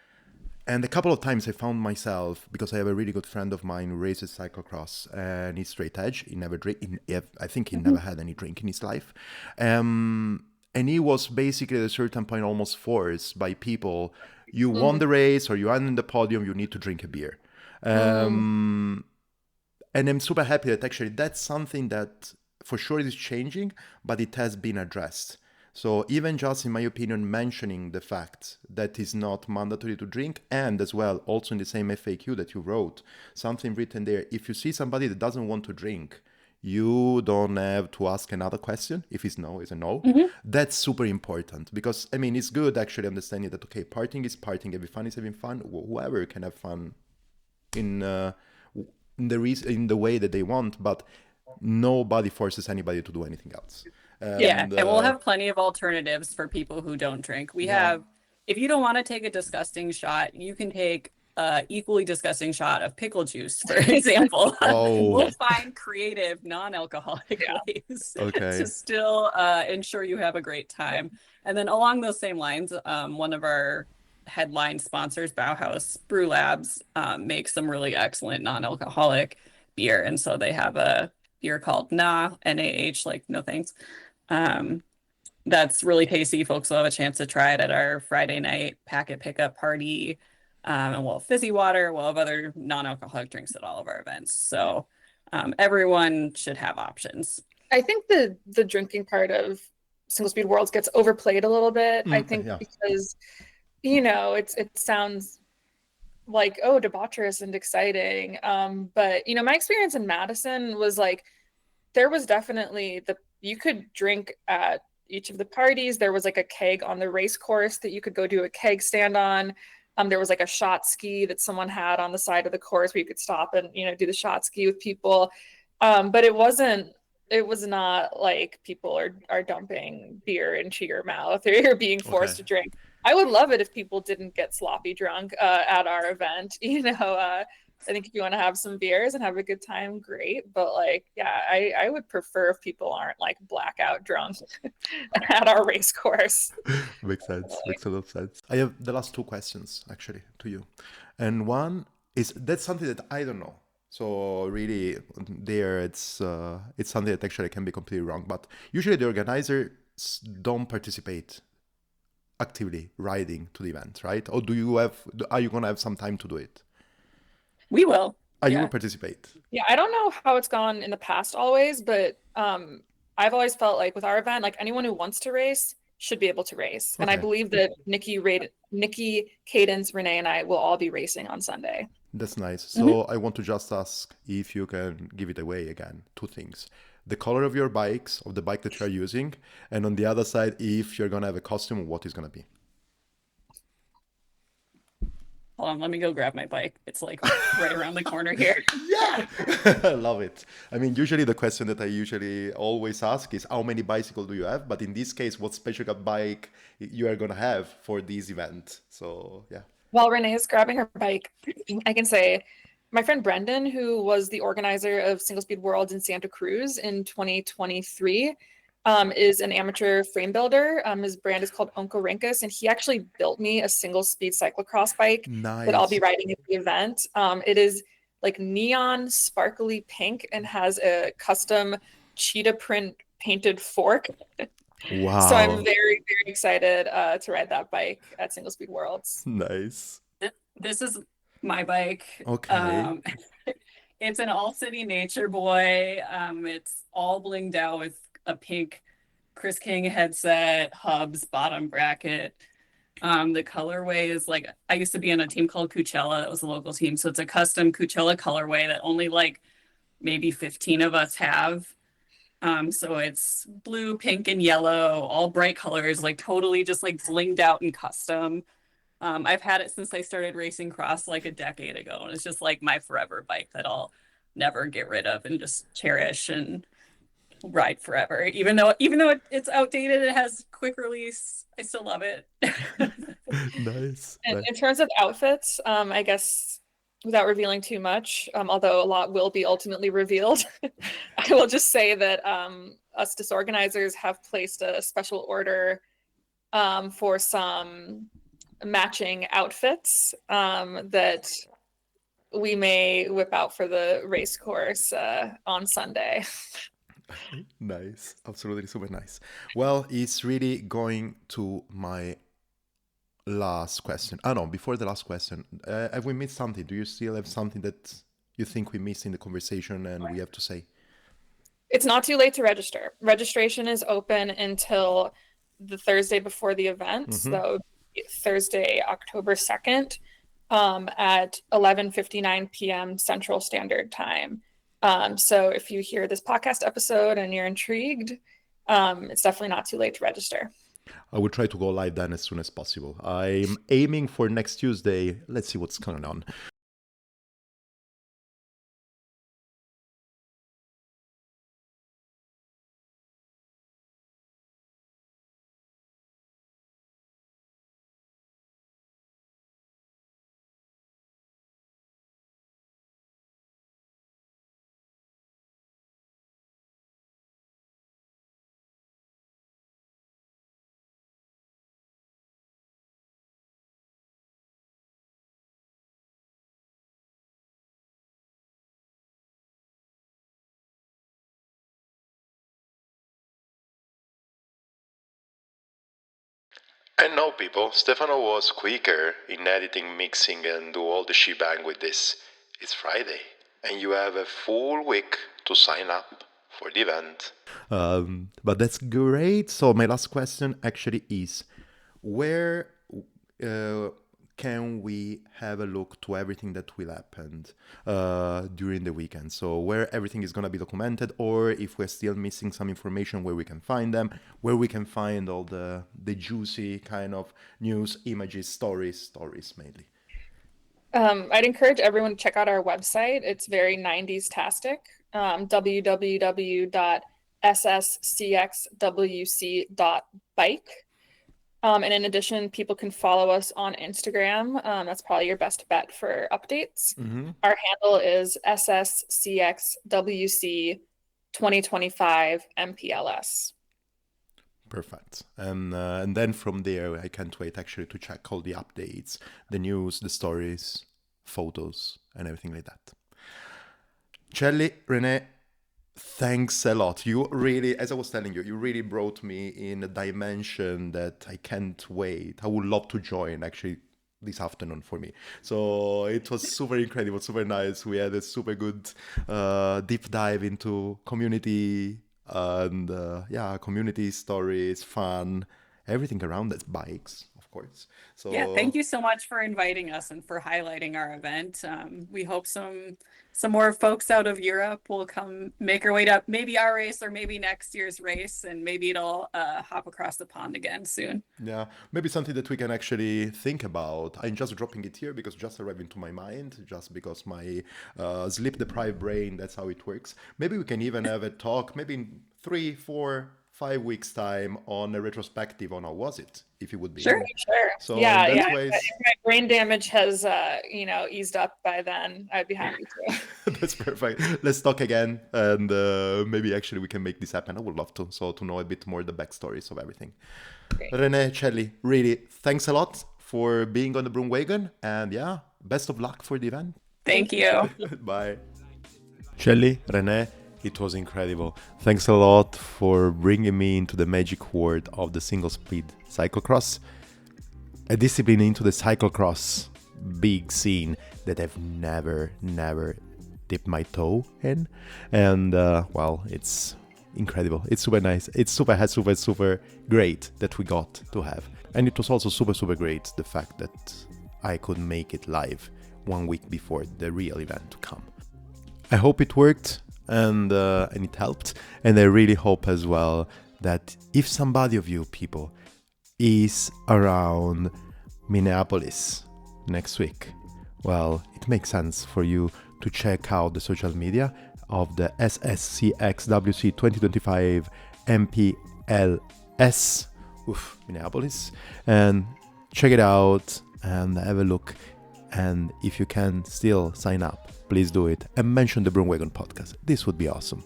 And a couple of times I found myself, because I have a really good friend of mine who races cyclocross, and he's straight edge. He never drink. I think he never had any drink in his life. And he was basically at a certain point almost forced by people. You won the race or you are in the podium, you need to drink a beer. And I'm super happy that actually that's something that for sure is changing, but it has been addressed. So even just, in my opinion, mentioning the fact that it's not mandatory to drink, and as well, also in the same FAQ that you wrote, something written there, if you see somebody that doesn't want to drink, you don't have to ask another question. If it's no, it's a no. That's super important, because, I mean, it's good actually understanding that, okay, partying is partying, having fun is having fun. Whoever can have fun in the way that they want, but nobody forces anybody to do anything else. And we'll have plenty of alternatives for people who don't drink. We have, if you don't want to take a disgusting shot, you can take equally disgusting shot of pickle juice, for example. We'll find creative non-alcoholic ways to still ensure you have a great time. And then along those same lines, one of our headline sponsors, Bauhaus Brew Labs, makes some really excellent non-alcoholic beer. And so they have a beer called N-A-H, like no thanks. That's really tasty. Folks will have a chance to try it at our Friday night packet pickup party. And we'll have fizzy water, we'll have other non-alcoholic drinks at all of our events. So everyone should have options. I think the drinking part of Single Speed Worlds gets overplayed a little bit. I think because, you know, it sounds like, oh, debaucherous and exciting. But, you know, my experience in Madison was like, there was definitely you could drink at each of the parties. There was like a keg on the race course that you could go do a keg stand on. There was like a shot ski that someone had on the side of the course where you could stop and, you know, do the shot ski with people. But it was not like people are dumping beer into your mouth or you're being forced to drink. I would love it if people didn't get sloppy drunk at our event. You know, I think if you want to have some beers and have a good time, great. But like, yeah, I would prefer if people aren't like blackout drunk at our race course. Makes sense. Makes a lot of sense. I have the last two questions actually to you. And one is, that's something that I don't know. So really there it's something that actually can be completely wrong. But usually the organizers don't participate actively riding to the event, right? Or are you going to have some time to do it? We will. You will participate. Yeah, I don't know how it's gone in the past always, but I've always felt like with our event, like anyone who wants to race should be able to race. And I believe that Nikki, Cadence, Renee, and I will all be racing on Sunday. That's nice. So I want to just ask if you can give it away again. Two things. The color of your bikes, of the bike that you're using, and on the other side, if you're going to have a costume, what is going to be? Hold on, let me go grab my bike. It's like right around the corner here. Yeah, I love it. I mean, usually the question that I usually always ask is how many bicycles do you have? But in this case, what special bike you are going to have for this event? So, yeah. While Renee is grabbing her bike, I can say my friend Brendan, who was the organizer of Single Speed Worlds in Santa Cruz in 2023, is an amateur frame builder. His brand is called Oncorhynchus, and he actually built me a single speed cyclocross bike that I'll be Nice. riding at the event. It is like neon sparkly pink and has a custom cheetah print painted fork. So I'm Wow. very, very excited to ride that bike at Single Speed Worlds. Nice. This is my bike. Okay. It's an all city nature boy. It's all blinged out with a pink Chris King headset, hubs, bottom bracket. The colorway is like, I used to be in a team called Coachella. That was a local team. So it's a custom Coachella colorway that only like maybe 15 of us have. So it's blue, pink, and yellow, all bright colors, like totally just like blinged out and custom. I've had it since I started racing cross like a decade ago, and it's just like my forever bike that I'll never get rid of and just cherish and ride forever. Even though it's outdated, it has quick release. I still love it. Nice. And Nice. in terms of outfits, I guess without revealing too much, although a lot will be ultimately revealed, I will just say that us disorganizers have placed a special order for some matching outfits that we may whip out for the race course on Sunday. Nice. Absolutely super nice. Well, it's really going to my last question. Oh no, before the last question, have we missed something? Do you still have something that you think we missed in the conversation and we have to say? It's not too late to register. Registration is open until the Thursday before the event. So that would be Thursday, October 2nd, at 11:59 p.m. Central Standard Time. So if you hear this podcast episode and you're intrigued, it's definitely not too late to register. I will try to go live then as soon as possible. I'm aiming for next Tuesday. Let's see what's going on. And now, people, Stefano was quicker in editing, mixing, and do all the shebang with this. It's Friday, and you have a full week to sign up for the event. But that's great. So my last question actually is, where can we have a look to everything that will happen during the weekend? So where everything is going to be documented, or if we're still missing some information, where we can find them, where we can find all the juicy kind of news, images, stories mainly. I'd encourage everyone to check out our website. It's very 90s-tastic, www.sscxwc.bike. And in addition, people can follow us on Instagram. That's probably your best bet for updates. Our handle is SSCXWC 2025 MPLS. Perfect. And then from there, I can't wait actually to check all the updates, the news, the stories, photos, and everything like that. Chelli, Renee, thanks a lot. You really, as I was telling you, you really brought me in a dimension that I can't wait. I would love to join actually this afternoon for me. So it was super incredible, super nice. We had a super good deep dive into community and community stories, fun, everything around that, bikes, of course. So Yeah, thank you so much for inviting us and for highlighting our event. We hope some more folks out of Europe will come make our way to maybe our race or maybe next year's race, and maybe it'll hop across the pond again soon. Yeah, maybe something that we can actually think about. I'm just dropping it here because it just arrived into my mind, just because my sleep deprived brain, that's how it works. Maybe we can even have a talk, maybe in 3, 4, 5 weeks time on a retrospective on how was it, if you would be. Sure. So Yeah, in that yeah. ways, If my brain damage has, eased up by then, I'd be happy to. that's perfect. Let's talk again, and maybe actually we can make this happen. I would love to, so to know a bit more the backstories of everything. Great. Renee, Chelli, really, thanks a lot for being on the BroomWagon, and yeah, best of luck for the event. Thank you. Bye. Chelli, Renee, it was incredible. Thanks a lot for bringing me into the magic world of the single speed cyclocross, a discipline into the cyclocross big scene that I've never dipped my toe in. And well, it's incredible. It's super nice. It's super great that we got to have. And it was also super great the fact that I could make it live 1 week before the real event to come. I hope it worked and it helped. And I really hope as well that if somebody of you people is around Minneapolis next week, well, it makes sense for you to check out the social media of the SSCXWC 2025 MPLS Minneapolis, and check it out and have a look. And if you can still sign up, please do it and mention the BroomWagon Podcast. This would be awesome.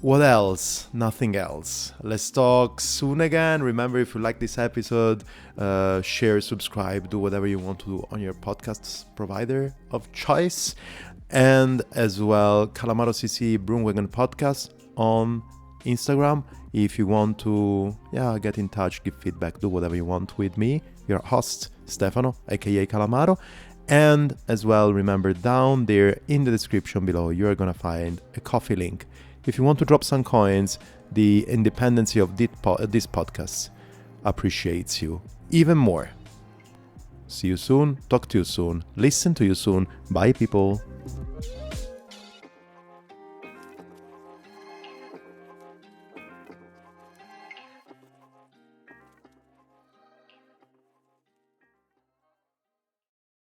What else? Nothing else. Let's talk soon again. Remember, if you like this episode, share, subscribe, do whatever you want to do on your podcast provider of choice. And as well, Calamaro CC BroomWagon Podcast on Instagram. If you want to get in touch, give feedback, do whatever you want with me, your host, Stefano, aka Calamaro. And as well, remember, down there in the description below, you're going to find a coffee link. If you want to drop some coins, the independency of this podcast appreciates you even more. See you soon, talk to you soon, listen to you soon. Bye, people.